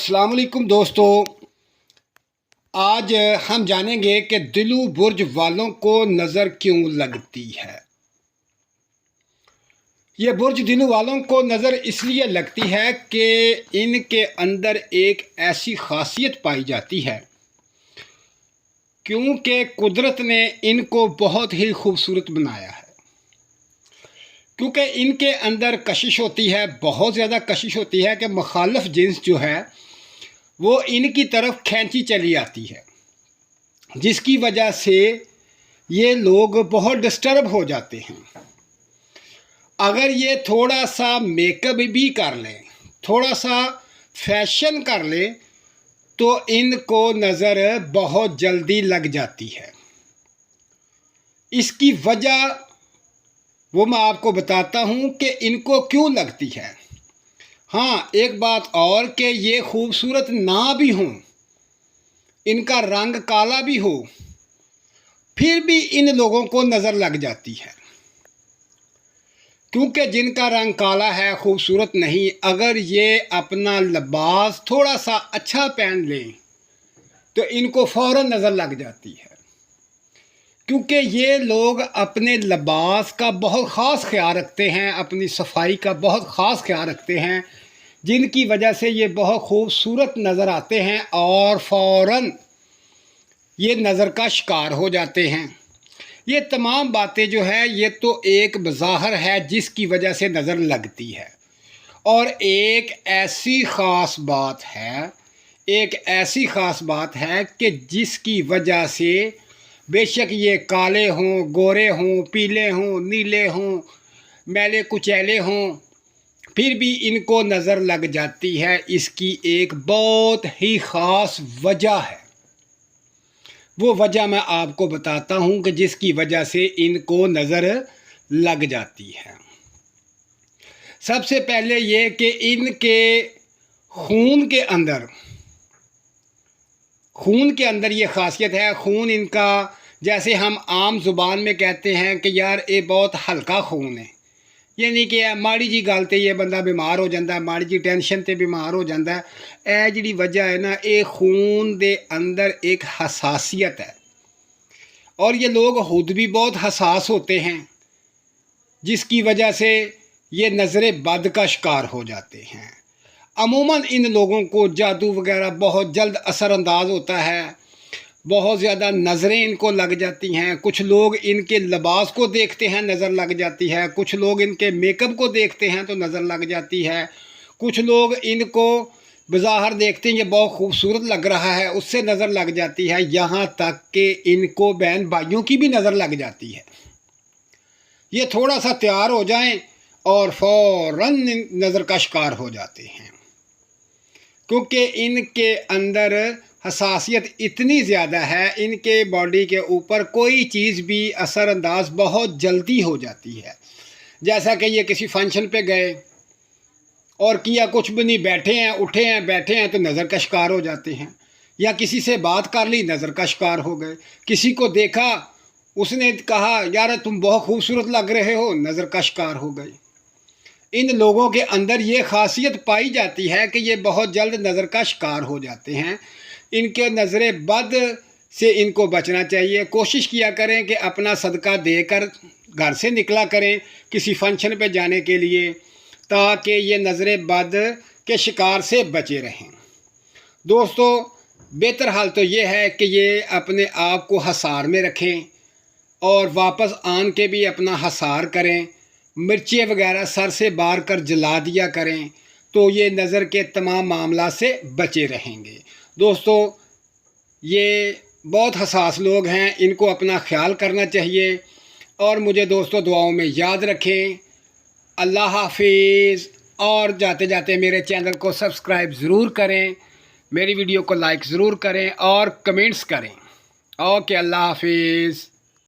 अस्सलाम वालेकुम दोस्तों, आज हम जानेंगे कि दिलू बुर्ज वालों को नज़र क्यों लगती है। ये बुर्ज दिलू वालों को नज़र इसलिए लगती है कि इनके अंदर एक ऐसी खासियत पाई जाती है क्योंकि कुदरत ने इनको बहुत ही खूबसूरत बनाया है। क्योंकि इनके अंदर कशिश होती है, बहुत ज़्यादा कशिश होती है कि मुखालिफ जिन्स जो है वो इनकी तरफ खींची चली आती है, जिसकी वजह से ये लोग बहुत डिस्टर्ब हो जाते हैं। अगर ये थोड़ा सा मेकअप भी कर लें, थोड़ा सा फैशन कर लें, तो इनको नज़र बहुत जल्दी लग जाती है। इसकी वजह वो मैं आपको बताता हूँ कि इनको क्यों लगती है। हाँ, एक बात और कि ये खूबसूरत ना भी हों, इनका रंग काला भी हो, फिर भी इन लोगों को नज़र लग जाती है। क्योंकि जिनका रंग काला है, खूबसूरत नहीं, अगर ये अपना लिबास थोड़ा सा अच्छा पहन लें तो इनको फ़ौरन नज़र लग जाती है। क्योंकि ये लोग अपने लिबास का बहुत ख़ास ख्याल रखते हैं, अपनी सफाई का बहुत ख़ास ख्याल रखते हैं, जिनकी वजह से ये बहुत खूबसूरत नज़र आते हैं और फ़ौरन ये नज़र का शिकार हो जाते हैं। ये तमाम बातें जो है ये तो एक बज़ाहिर है जिसकी वजह से नज़र लगती है। और एक ऐसी ख़ास बात है, एक ऐसी ख़ास बात है कि जिसकी वजह से बेशक ये काले हों, गोरे हों, पीले हों, नीले हों, मैले कुचैले हों, फिर भी इनको नज़र लग जाती है। इसकी एक बहुत ही ख़ास वजह है। वो वजह मैं आपको बताता हूँ कि जिसकी वजह से इनको नज़र लग जाती है। सबसे पहले ये कि इनके खून के अंदर ये ख़ासियत है। खून इनका, जैसे हम आम ज़ुबान में कहते हैं कि यार ये बहुत हल्का खून है, यानी कि माड़ी जी गल ते ये बंदा बीमार हो जाता है, माड़ी जी टेंशन ते बीमार हो जाता है। यह जी वजह है ना, ये खून दे अंदर एक हसासियत है और ये लोग खुद भी बहुत हसास होते हैं, जिसकी वजह से ये नज़र बद का शिकार हो जाते हैं। अमूमन इन लोगों को जादू वगैरह बहुत जल्द असरअंदाज होता है, बहुत ज़्यादा नज़रें इनको लग जाती हैं। कुछ लोग इनके लिबास को देखते हैं, नज़र लग जाती है। कुछ लोग इनके मेकअप को देखते हैं तो नज़र लग जाती है। कुछ लोग इनको बज़ाहिर देखते हैं ये बहुत खूबसूरत लग रहा है, उससे नज़र लग जाती है। यहाँ तक कि इनको बहन भाइयों की भी नज़र लग जाती है। ये थोड़ा सा तैयार हो जाएं और फ़ौरन नज़र का शिकार हो जाते हैं, क्योंकि इनके अंदर हसासियत इतनी ज़्यादा है, इनके बॉडी के ऊपर कोई चीज़ भी असरअंदाज बहुत जल्दी हो जाती है। जैसा कि ये किसी फंक्शन पे गए और किया कुछ भी नहीं, बैठे हैं, उठे हैं, बैठे हैं, तो नज़र का शिकार हो जाते हैं। या किसी से बात कर ली, नज़र का शिकार हो गए। किसी को देखा, उसने कहा यार तुम बहुत खूबसूरत लग रहे हो, नज़र का शिकार हो गए। इन लोगों के अंदर ये खासियत पाई जाती है कि ये बहुत जल्द नज़र का शिकार हो जाते हैं। इनके नज़र बद से इनको बचना चाहिए। कोशिश किया करें कि अपना सदका देकर घर से निकला करें किसी फंक्शन पे जाने के लिए, ताकि ये नज़र बद के शिकार से बचे रहें। दोस्तों, बेहतर हाल तो ये है कि ये अपने आप को हसार में रखें और वापस आन के भी अपना हसार करें। मिर्चें वगैरह सर से बार कर जला दिया करें, तो ये नज़र के तमाम मामला से बचे रहेंगे। दोस्तों, ये बहुत हसास लोग हैं, इनको अपना ख्याल करना चाहिए और मुझे दोस्तों दुआओं में याद रखें। अल्लाह हाफिज़। और जाते जाते मेरे चैनल को सब्सक्राइब ज़रूर करें, मेरी वीडियो को लाइक ज़रूर करें और कमेंट्स करें। ओके, अल्लाह हाफिज़।